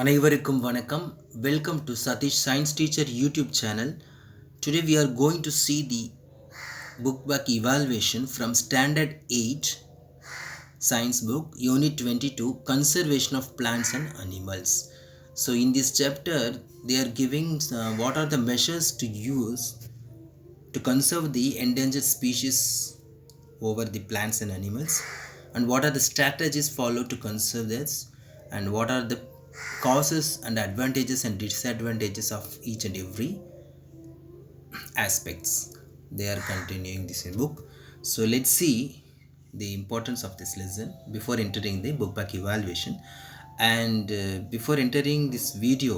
அனைவருக்கும் வணக்கம். Welcome to Satish Science Teacher YouTube channel. Today we are going to see the book back evaluation from Standard 8 Science book Unit 22 Conservation of Plants and Animals. So in this chapter they are giving what are the measures to use to conserve the endangered species over the plants and animals, and what are the strategies followed to conserve this, and what are the causes and advantages and disadvantages of each and every aspects. They are continuing this in book. So let's see the importance of this lesson before entering the book back evaluation. And before entering this video,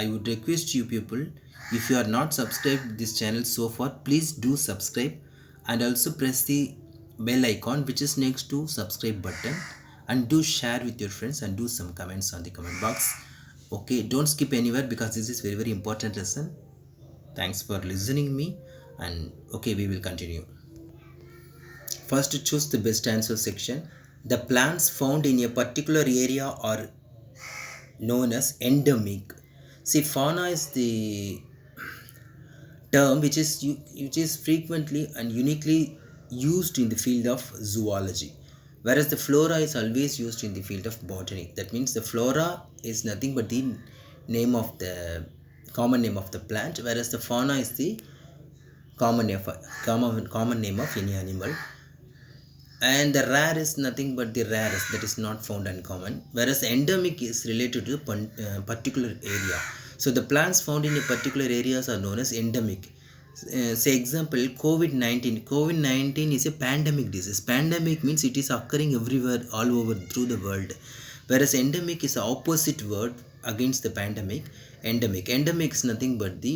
I would request you people, if you are not subscribed this channel so far, please do subscribe and also press the bell icon which is next to subscribe button, and do share with your friends and do some comments on the comment box. Okay, don't skip anywhere because this is very important lesson. Thanks for listening me, and okay, we will continue. First, choose the best answer section. The plants found in a particular area are known as endemic. See, fauna is the term which is frequently and uniquely used in the field of zoology, whereas the flora is always used in the field of botany. That means the flora is nothing but the name of the common name of the plant, whereas the fauna is the common name of any animal, and the rare is nothing but the rarest, that is not found uncommon, whereas endemic is related to particular area. So the plants found in a particular areas are known as endemic. Say example, covid-19 is a pandemic disease. Pandemic means it is occurring everywhere, all over through the world, whereas endemic is the opposite word against the pandemic. Endemic is nothing but the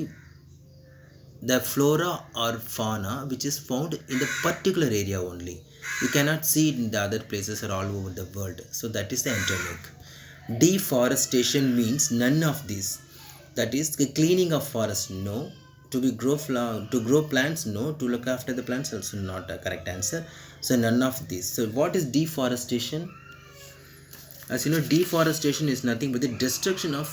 flora or fauna which is found in the particular area only. You cannot see it in the other places or all over the world. So that is the endemic. Deforestation means none of these. That is the cleaning of forest, no. To grow plants, no. To look after the plants, also not a correct answer. So none of these. So what is deforestation? As you know, deforestation is nothing but the destruction of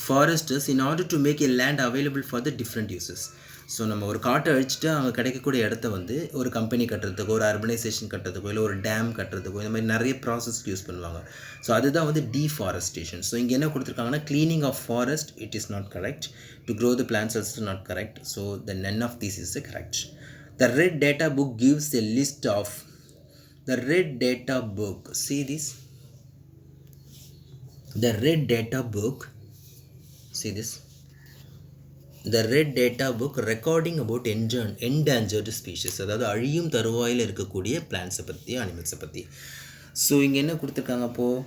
forests in order to make a land available for the different uses. So நம்ம ஒரு காட்டை அழிச்சிட்டு அங்கே கிடைக்கக்கூடிய இடத்த வந்து ஒரு company கட்டுறதுக்கோ, ஒரு அர்பனைசேஷன் கட்டுறதுக்கோ, இல்லை ஒரு டேம் கட்டுறதுக்கோ, இந்த மாதிரி நிறைய ப்ராசஸ்க்கு யூஸ் பண்ணுவாங்க. ஸோ அதுதான் வந்து டீஃபாரஸ்டேஷன். ஸோ இங்கே என்ன கொடுத்துருக்காங்கன்னா, cleaning of forest, it is not correct. To grow the plants also not correct. So the none of this is correct. The red data book gives a list of the red data book. See this? The red data book, see this? The red data book recording about endangered species, அதாவது அழியும் தருவாயில் இருக்கக்கூடிய பிளான்ஸை பற்றி, அனிமல்ஸை பற்றி. So இங்கே என்ன கொடுத்துருக்காங்க? அப்போது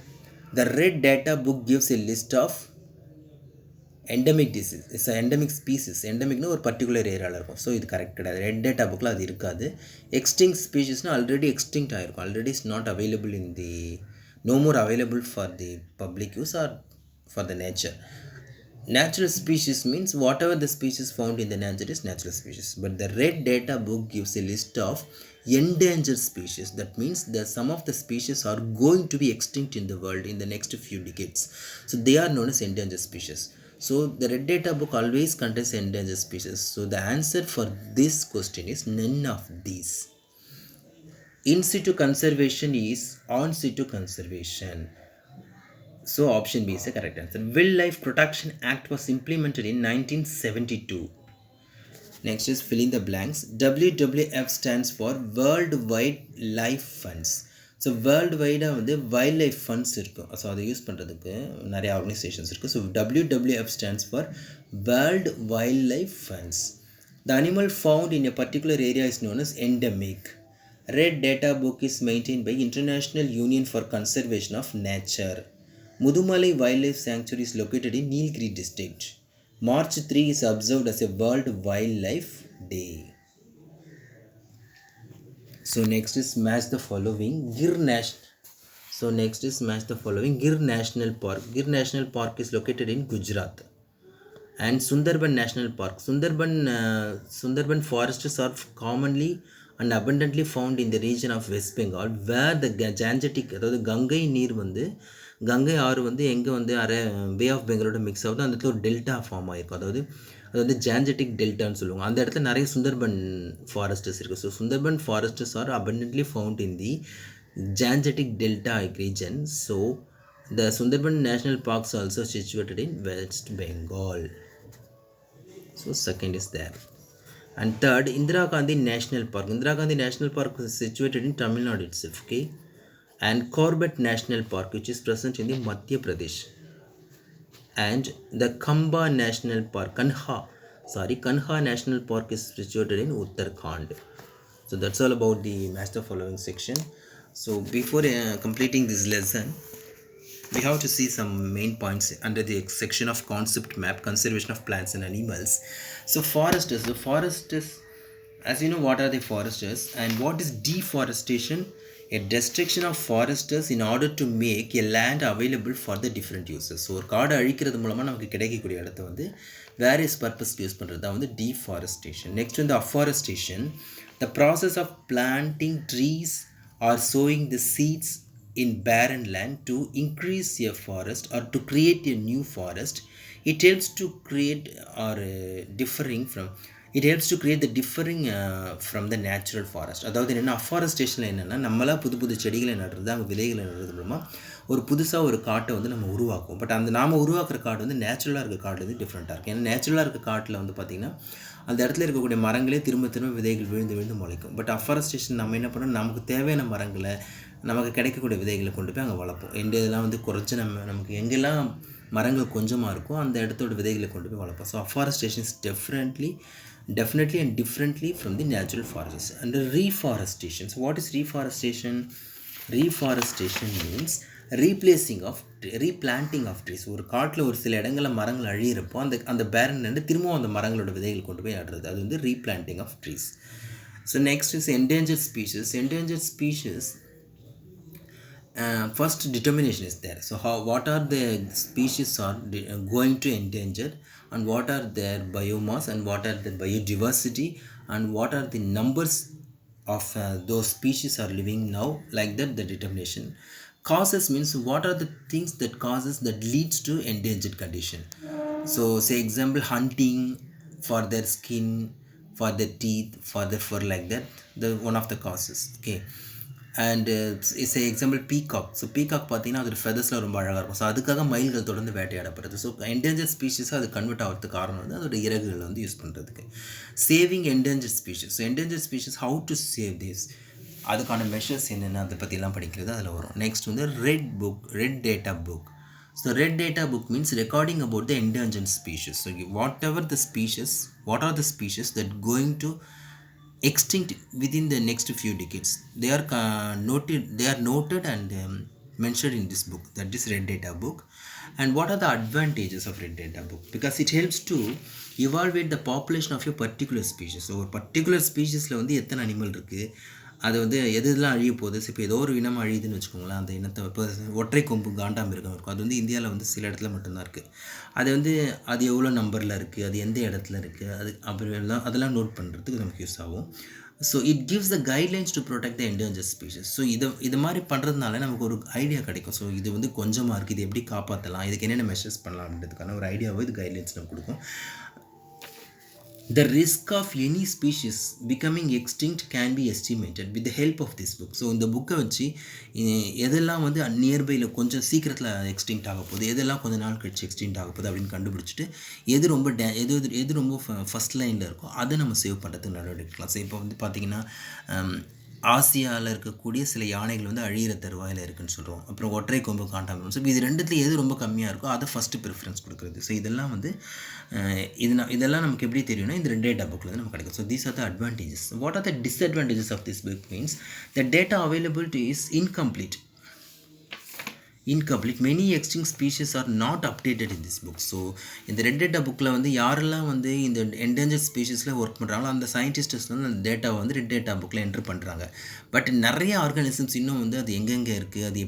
the red data book gives a list of endemic disease. It's endemic species. endemicனா ஒரு பர்டிகுலர் ஏரியாவில் இருக்கும். ஸோ இது கரெக்ட் கிடையாது. ரெட் டேட்டா புக்கில் அது இருக்காது. எக்ஸ்டிங்க் ஸ்பீஷஸ்னால் ஆல்ரெடி எக்ஸ்டிங்க்ட் ஆகிருக்கும். Already is not available in the no more available for the public use or for the nature. Natural species means whatever the species found in the nature is natural species. But the red data book gives a list of endangered species. That means that some of the species are going to be extinct in the world in the next few decades. So they are known as endangered species. So the red data book always contains endangered species. So the answer for this question is none of these. In situ conservation is on situ conservation. So option B is the correct answer. Wildlife Protection Act was implemented in 1972. Next is fill in the blanks. WWF stands for World Wildlife Funds. So world வைடாக வந்து wildlife funds இருக்கும். So அதை use பண்ணுறதுக்கு நிறைய organisations இருக்குது. So WWF stands for World Wildlife Funds. The animal found in a particular area is known as endemic. Red data book is maintained by International Union for Conservation of Nature. Mudumalai Wildlife Sanctuary is located in Nilgiri district. March 3 is observed as a World Wildlife Day. So next is match the following. Gir National Park. Gir National Park is located in Gujarat. And Sundarban National Park. Sundarban forests are commonly and abundantly found in the region of West Bengal, where the Gangetic, அதாவது கங்கை நீர் வந்து கங்கை ஆறு வந்து எங்கே வந்து bay of பெங்காலோட mix ஆகுது, அந்த இடத்துல ஒரு டெல்டா ஃபார்ம் ஆகிருக்கும். அதாவது அது வந்து ஜான்ஜெட்டிக் டெல்டான்னு சொல்லுவாங்க. அந்த இடத்துல நிறைய சுந்தர்பன் ஃபாரஸ்டர்ஸ் இருக்குது. So Sundarban foresters are abundantly found in the Gangetic Delta region. So the Sundarban National Parks also situated in West Bengal. So second is there. And third, Indira Gandhi National Park. Indira Gandhi National Park is situated in Tamil Nadu itself. Okay. And Corbett National Park, which is present in the Madhya Pradesh. And the Kamba National Park, Kanha National Park is situated in Uttarakhand. So that's all about the match the following section. So before completing this lesson, we have to see some main points under the section of concept map, conservation of plants and animals. So foresters, as you know, what are the foresters and what is deforestation? A destruction of foresters in order to make a land available for the different uses. So ஒரு காடு அழிக்கிறது மூலமாக நமக்கு கிடைக்கக்கூடிய இடத்த வந்து various பர்பஸ்க்கு use பண்ணுறது தான் வந்து deforestation. Next வந்து afforestation, the process of planting trees or sowing the seeds in barren land to increase a forest or to create a new forest. It helps to create or it helps to create the differing from the natural forest. அதாவது என்னென்னா அஃபாரஸ்டேஷனில் என்னென்னா நம்மளாம் புது புது செடிகளை நடுறது, அங்கே விதைகளை நடுறது மூலமாக ஒரு புதுசாக ஒரு காட்டை வந்து நம்ம உருவாக்குவோம். பட் அந்த நாம் உருவாக்குற காடு வந்து நேச்சுரலாக இருக்க காடு வந்து டிஃப்ரெண்ட்டாக இருக்குது. ஏன்னா நேச்சுரலாக இருக்க காட்டில் வந்து பார்த்திங்கன்னா அந்த இடத்துல இருக்கக்கூடிய மரங்களே திரும்ப திரும்ப விதைகள் விழுந்து முளைக்கும். பட் அஃபாரஸ்டேஷன் நம்ம என்ன பண்ணோம், நமக்கு தேவையான மரங்களை, நமக்கு கிடைக்கக்கூடிய விதைகளை கொண்டு போய் அங்கே வளர்ப்போம். இதெல்லாம் வந்து குறைச்சி நமக்கு எங்கெல்லாம் மரங்கள் கொஞ்சமாக இருக்கும் அந்த இடத்தோட விதைகளை கொண்டு போய் வளர்ப்போம். So afforestation is definitely and differently from the natural forests. And reforestation. So what is reforestation? Reforestation means replanting of trees. ஒரு காட்டில் ஒரு சில இடங்களில் மரங்கள் அழியிறப்போ அந்த பேரன் திரும்பவும் அந்த மரங்களோட விதைகள் கொண்டு போய் நடுறது, அது வந்து replanting of trees. So next is endangered species. Endangered species, first determination is there. So what are the species are going to endanger, and what are their biomass, and what are the biodiversity, and what are the numbers of those species are living now, like that the determination. Causes means what are the things that leads to endangered condition. So say example, hunting for their skin, for their teeth, for their fur, like that, the one of the causes. Okay. And it's example peacock. So peacock பார்த்தீங்கன்னா அதோட ஃபெதர்ஸில் ரொம்ப அழகாக இருக்கும். So அதுக்காக மயில்கள் தொடர்ந்து வேட்டையாடப்படுறது. So endanger ஸ்பீஷஸாக அது convert ஆகிறதுக்கு காரணம் வந்து அதோட இறகுகளை வந்து யூஸ் பண்ணுறதுக்கு. Saving endanger species. So endanger species, how to save this, அதுக்கான மெஷர்ஸ் என்னென்ன அதை பற்றிலாம் படிக்கிறது அதில் வரும். நெக்ஸ்ட் வந்து red data book. So red data book means recording about the endangered species. So what are the species that going to extinct within the next few decades. They are noted and mentioned in this book, that is red data book. And what are the advantages of red data book? Because it helps to evaluate the population of a particular species. So ஒரு particular speciesல வந்து எத்தனை animal இருக்குது, அது வந்து எதுலாம் அழிய போகுது. இப்போ ஏதோ ஒரு இனம் அழியுதுன்னு வச்சுக்கோங்களேன், அந்த இனத்தை இப்போ ஒற்றை கொம்பு காண்டாமிருகம் இருக்கும், அது வந்து இந்தியாவில் வந்து சில இடத்துல மட்டும்தான் இருக்குது. அது எவ்வளோ நம்பரில் இருக்குது, அது எந்த இடத்துல இருக்குது, அது அதெல்லாம் நோட் பண்ணுறதுக்கு நமக்கு யூஸ் ஆகும். So it gives the guidelines to protect the endangered species. So இது மாதிரி பண்ணுறதுனால நமக்கு ஒரு ஐடியா கிடைக்கும். ஸோ இது வந்து கொஞ்சமாக இருக்குது, இது எப்படி காப்பாற்றலாம், இதுக்கு என்னென்ன மெஷர்ஸ் பண்ணலாம் அப்படின்றதுக்கான ஒரு ஐடியாவை இது கைட்லைன்ஸ் நமக்கு கொடுக்கும். The risk of any species becoming extinct can be estimated with the help of this book. So இந்த புக்கை வச்சு எதெல்லாம் வந்து நியர்பையில் கொஞ்சம் சீக்கிரத்தில் எக்ஸ்டிங்க்ட் ஆக போகுது, எதெல்லாம் கொஞ்சம் நாள் கழிச்சு எக்ஸ்டிங்க்ட் ஆக போகுது அப்படின்னு கண்டுபிடிச்சிட்டு எது ரொம்ப ஃபஸ்ட் லைனில் இருக்கோ அதை நம்ம சேவ் பண்ணுறதுக்கு நடவடிக்கை எடுக்கலாம். ஸோ இப்போ வந்து பார்த்திங்கன்னா ஆசியாவில் இருக்கக்கூடிய சில யானைகள் வந்து அழியிற தருவாயில் இருக்குதுன்னு சொல்கிறோம். அப்புறம் ஒற்றை கொம்பு காண்டாமிருகம். ஸோ இது ரெண்டுத்தில் எது ரொம்ப கம்மியாக இருக்கோ அதை ஃபஸ்ட்டு ப்ரிஃபரன்ஸ் கொடுக்குறது. ஸோ இதெல்லாம் வந்து இதெல்லாம் நமக்கு எப்படி தெரியும்னா இந்த ரெண்டு டேட்டா புக்கில் வந்து நமக்கு கிடைக்கும். So these are the advantages. What are the disadvantages of this book means the data availability is incomplete. Many extinct species are not updated in this book. So இந்த ரெட் டேட்டா புக்கில் வந்து யாரெல்லாம் வந்து இந்த என்டேஞ்சர்ட் ஸ்பீஷஸில் ஒர்க் பண்ணுறாங்களோ அந்த சயின்டிஸ்டஸ் வந்து அந்த டேட்டாவை வந்து ரெட் டேட்டா புக்கில் என்ட்ரு பண்ணுறாங்க. பட் நிறைய ஆர்கானிசம்ஸ் இன்னும் வந்து அது எங்கெங்கே இருக்குது, அது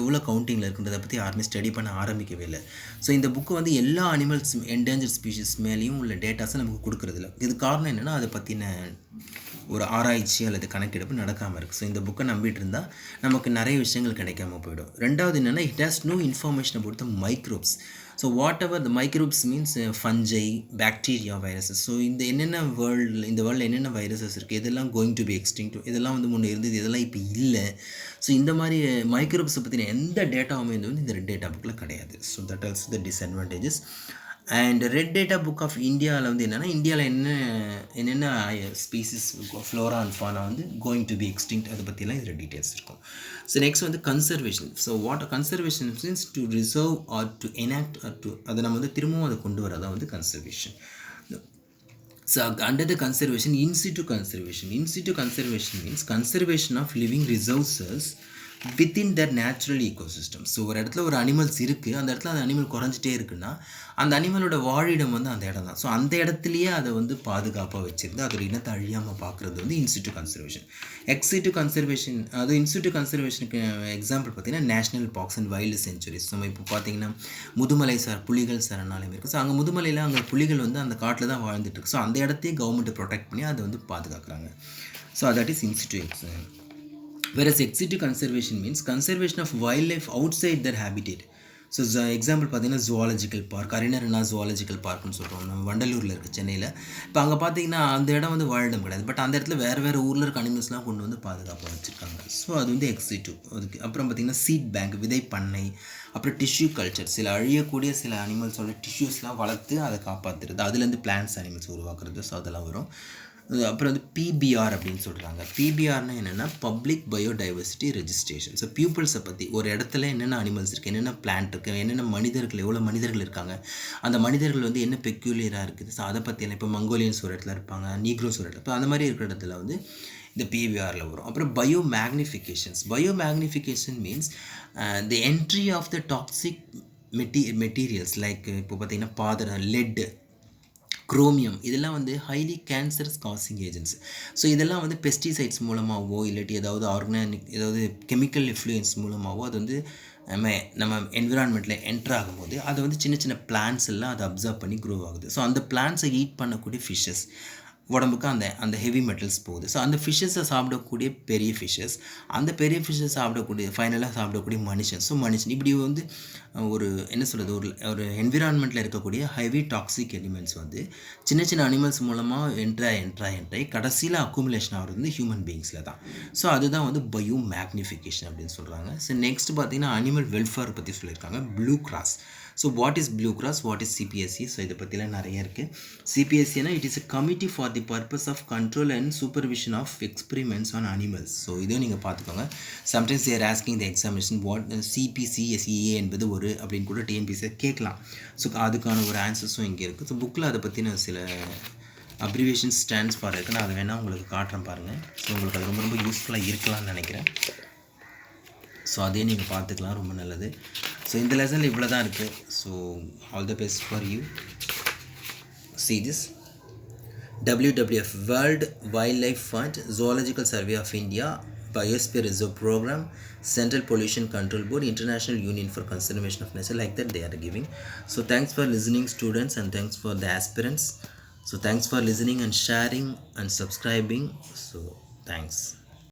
எவ்வளோ கவுண்டிங்கில் இருக்குன்றதை பற்றி யாருமே ஸ்டடி பண்ண ஆரம்பிக்கவே இல்லை. ஸோ இந்த புக்கு வந்து எல்லா அனிமல்ஸ் என்டேஞ்சர்ட் ஸ்பீஷஸ் மேலேயும் உள்ள டேட்டாஸை நமக்கு கொடுக்குறதில்ல. இது காரணம் என்னென்னா அதை பற்றின ஒரு ஆராய்ச்சி அல்லது கணக்கெடுப்பு நடக்காமல் இருக்குது. ஸோ இந்த புக்கை நம்பிட்டு இருந்தால் நமக்கு நிறைய விஷயங்கள் கிடைக்காம போயிடும். ரெண்டாவது என்னென்னா என்னன்னா it has no information about the microbes. So whatever the microbes means fungi, bacteria, viruses. So இந்த வேர்ல்டில் என்னென்ன வைரஸஸ் இருக்குது, இதெல்லாம் கோயிங் டு பி எக்ஸ்டிங்க்ட், இதெல்லாம் வந்து முன்னே இருந்தது, இதெல்லாம் இப்போ இல்லை. ஸோ இந்த மாதிரி மைக்ரோப்ஸை பற்றின எந்த டேட்டாவுமே வந்து இந்த ரெட் டேட்டா புக்கில் கிடையாது. So that also the disadvantages. And red data book of இந்தியாவில் வந்து என்னென்னா இந்தியாவில் என்னென்ன ஸ்பீசிஸ் ஃப்ளோரா அண்ட் ஃபானா வந்து கோயிங் டு பி எக்ஸ்டிங்க்ட், அதை பற்றிலாம் இதில் டீட்டெயில்ஸ் இருக்கும். ஸோ நெக்ஸ்ட் வந்து conservation. So conservation means to reserve or to enact or to, அதை நம்ம வந்து திரும்பவும் அதை கொண்டு வரதான் வந்து conservation. So under the conservation, in situ conservation. In situ conservation means conservation of living resources within their natural ecosystem. So ஒரு இடத்துல ஒரு அனிமல்ஸ் இருக்குது, அந்த இடத்துல அந்த அனிமல் குறைஞ்சிட்டே இருக்குன்னா அந்த அனிமலோட வாழிடம் வந்து அந்த இடம் தான். ஸோ அந்த இடத்துலையே அதை வந்து பாதுகாப்பாக வச்சுருந்து அதோட இனத்தை அழியாமல் பார்க்குறது வந்து இன்சிட்டு கன்சர்வேஷன். எக்ஸிட்டு கன்சர்வேஷன், அது இன்சிட்டு கன்சர்வேஷனுக்கு எக்ஸாம்பிள் பார்த்திங்கன்னா national parks and wild centuries. நம்ம இப்போ பார்த்திங்கன்னா முதுமலை புலிகள் சரணாலயம் இருக்குது. ஸோ அங்கே முதுமலையில் அங்கே புலிகள் வந்து அந்த காட்டில் தான் வாழ்ந்துட்டு இருக்கு. ஸோ அந்த இடத்தையே கவர்மெண்ட்டை ப்ரொடெக்ட் பண்ணி அதை வந்து பாதுகாக்கிறாங்க. So that is in situ exam. Whereas ex situ conservation means conservation of wildlife outside their habitat. So example பார்த்தீங்கன்னா ஜுவாலஜிக்கல் பார்க், அரிணர்னா ஜுவாலஜிக்கல் பார்க்குன்னு சொல்கிறோம், நம்ம வண்டலூரில் இருக்குது சென்னையில். இப்போ அங்கே பார்த்தீங்கன்னா அந்த இடம் வந்து வாழிடம் கிடையாது, பட் அந்த இடத்துல வேறு ஊரில் இருக்க அனிமல்ஸ்லாம் கொண்டு வந்து பாதுகாப்பாக வச்சுருக்காங்க. ஸோ அது வந்து எக்ஸிட்டு. அதுக்கு அப்புறம் பார்த்திங்கன்னா சீட் பேங்க், விதை பண்ணை, அப்புறம் டிஷ்யூ கல்ச்சர், சில அழியக்கூடிய சில அனிமல்ஸோட டிஷ்யூஸ்லாம் வளர்த்து அதை காப்பாற்றுறது, அதுலேருந்து பிளான்ஸ் அனிமல்ஸ் உருவாக்குறது. ஸோ அதெல்லாம் வரும். அப்புறம் வந்து பிபிஆர் அப்படின்னு சொல்கிறாங்க. பிபிஆர்னா என்னென்னா பப்ளிக் பயோடைவர்சிட்டி ரெஜிஸ்ட்ரேஷன். ஸோ பீப்புள்ஸை பற்றி ஒரு இடத்துல என்னென்ன அனிமல்ஸ் இருக்குது, என்னென்ன பிளான்ட் இருக்குது, என்னென்ன மனிதர்கள், எவ்வளோ மனிதர்கள் இருக்காங்க, அந்த மனிதர்கள் வந்து என்ன பெக்யூலியராக இருக்குது, ஸோ அதை பற்றியெல்லாம் இப்போ மங்கோலியன்ஸ் ஒரு இடத்துல இருப்பாங்க, நீக்ரோஸ் ஒரு இடத்துல, இப்போ அந்த மாதிரி இருக்கிற இடத்துல வந்து இந்த பிவிஆரில் வரும். அப்புறம் biomagnifications. Biomagnification means the entry of the toxic materials like இப்போ பார்த்திங்கன்னா பாதரம், லெட்டு, குரோமியம், இதெல்லாம் வந்து highly cancerous causing agents. So இதெல்லாம் வந்து பெஸ்டிசைட்ஸ் மூலமாகவோ இல்லாட்டி ஏதாவது ஆர்கானிக் ஏதாவது கெமிக்கல் இன்ஃப்ளூயன்ஸ் மூலமாகவோ அது வந்து நம்ம என்விரான்மெண்ட்டில் என்ட்ரு ஆகும்போது அதை வந்து சின்ன சின்ன பிளான்ட்ஸ் எல்லாம் அதை அப்சர்வ் பண்ணி க்ரோ ஆகுது. ஸோ அந்த பிளான்ட்ஸை ஈட் பண்ணக்கூடிய ஃபிஷ்ஷஸ் உடம்புக்கு அந்த ஹெவி மெட்டல்ஸ் போகுது. ஸோ அந்த ஃபிஷ்ஷஸை சாப்பிடக்கூடிய பெரிய ஃபிஷ்ஷஸ், அந்த பெரிய ஃபிஷ்ஷை ஃபைனலாக சாப்பிடக்கூடிய மனுஷன். ஸோ மனுஷன் இப்படி வந்து ஒரு என்ன சொல்கிறது, ஒரு என்விரான்மெண்ட்டில் இருக்கக்கூடிய ஹெவி டாக்ஸிக் எலிமெண்ட்ஸ் வந்து சின்ன சின்ன அனிமல்ஸ் மூலமாக என்ட்ராய் கடைசியில் அக்குமுலேஷன் ஆகிறது வந்து ஹியூமன் பீயிங்ஸில் தான். ஸோ அதுதான் வந்து பயோ மேக்னிஃபிகேஷன் அப்படின்னு சொல்கிறாங்க. ஸோ நெக்ஸ்ட் பார்த்திங்கன்னா அனிமல் வெல்ஃபேர் பற்றி சொல்லியிருக்காங்க. Blue Cross. So what is Blue Cross, what is CPSC? So இதை பற்றிலாம் நிறைய இருக்குது. சிபிஎஸ்சினா it is a committee for the purpose of control and supervision of experiments on animals. So இதையும் நீங்கள் பார்த்துக்கோங்க. Sometimes they're asking the examination what CPCSEA என்பது ஒரு அப்படின்னு கூட டிஎன்பிஎஸ்சி கேட்கலாம். ஸோ அதுக்கான ஒரு ஆன்சர்ஸும் இங்கே இருக்குது. ஸோ புக்கில் அதை பற்றின சில அப்ரிவேஷன் ஸ்டாண்ட்ஸ் ஃபார் இருக்குது. நான் அதை வேணால் உங்களுக்கு காட்டுறேன் பாருங்கள். ஸோ உங்களுக்கு அது ரொம்ப ரொம்ப யூஸ்ஃபுல்லாக இருக்கலாம்னு நினைக்கிறேன். ஸோ அதே நீங்கள் பார்த்துக்கலாம், ரொம்ப நல்லது. ஸோ இந்த லெசனில் இவ்வளோ தான் இருக்குது. So all the best for you. See this WWF World Wildlife Fund, Zoological Survey of India, Biosphere Reserve Program, Central Pollution Control Board, International Union for Conservation of Nature, like that they are giving. So thanks for listening students, and thanks for the aspirants. So thanks for listening and sharing and subscribing. So thanks.